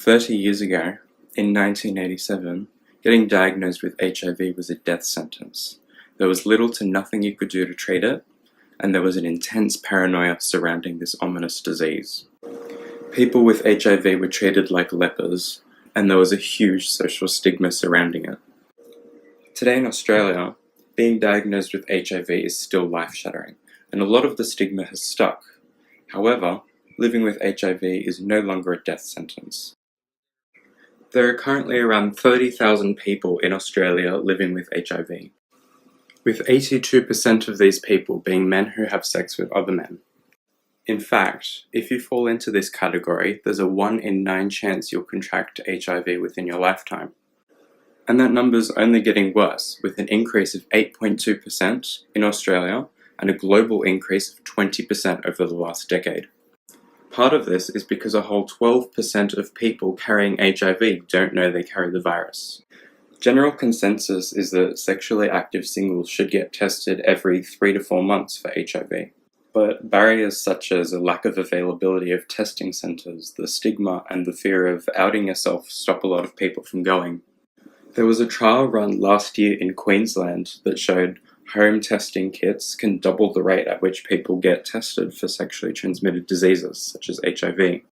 30 years ago, in 1987, getting diagnosed with HIV was a death sentence. There was little to nothing you could do to treat it, and there was an intense paranoia surrounding this ominous disease. People with HIV were treated like lepers, and there was a huge social stigma surrounding it. Today in Australia, being diagnosed with HIV is still life-shattering, and a lot of the stigma has stuck. However, living with HIV is no longer a death sentence. There are currently around 30,000 people in Australia living with HIV, with 82% of these people being men who have sex with other men. In fact, if you fall into this category, there's a 1 in 9 chance you'll contract HIV within your lifetime. And that number's only getting worse, with an increase of 8.2% in Australia and a global increase of 20% over the last decade. Part of this is because a whole 12% of people carrying HIV don't know they carry the virus. General consensus is that sexually active singles should get tested every 3 to 4 months for HIV. But barriers such as a lack of availability of testing centres, the stigma and the fear of outing yourself stop a lot of people from going. There was a trial run last year in Queensland that showed home testing kits can double the rate at which people get tested for sexually transmitted diseases such as HIV.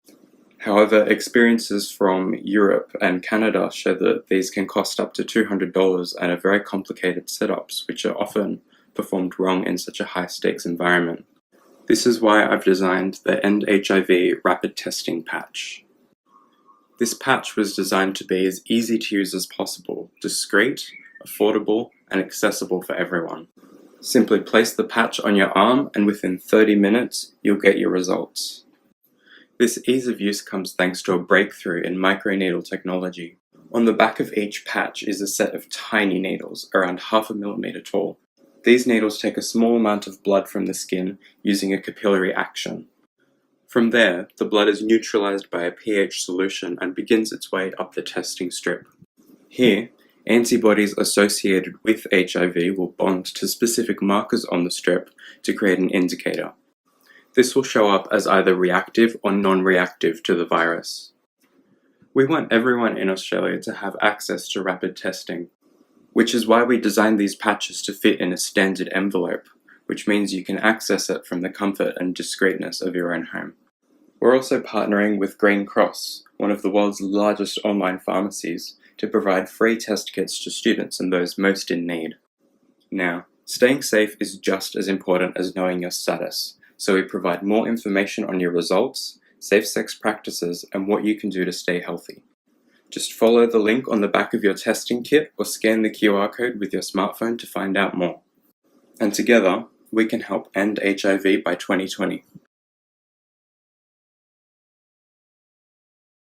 However, experiences from Europe and Canada show that these can cost up to $200 and are very complicated setups, which are often performed wrong in such a high-stakes environment. This is why I've designed the EndHIV Rapid Testing Patch. This patch was designed to be as easy to use as possible, discreet, affordable, and accessible for everyone. Simply place the patch on your arm and within 30 minutes, you'll get your results. This ease of use comes thanks to a breakthrough in microneedle technology. On the back of each patch is a set of tiny needles, around 0.5 millimeter tall. These needles take a small amount of blood from the skin using a capillary action. From there, the blood is neutralized by a pH solution and begins its way up the testing strip. Here, antibodies associated with HIV will bond to specific markers on the strip to create an indicator. This will show up as either reactive or non-reactive to the virus. We want everyone in Australia to have access to rapid testing, which is why we designed these patches to fit in a standard envelope, which means you can access it from the comfort and discreetness of your own home. We're also partnering with Green Cross, one of the world's largest online pharmacies, to provide free test kits to students and those most in need. Now, staying safe is just as important as knowing your status, so we provide more information on your results, safe sex practices, and what you can do to stay healthy. Just follow the link on the back of your testing kit or scan the QR code with your smartphone to find out more. And together, we can help end HIV by 2020.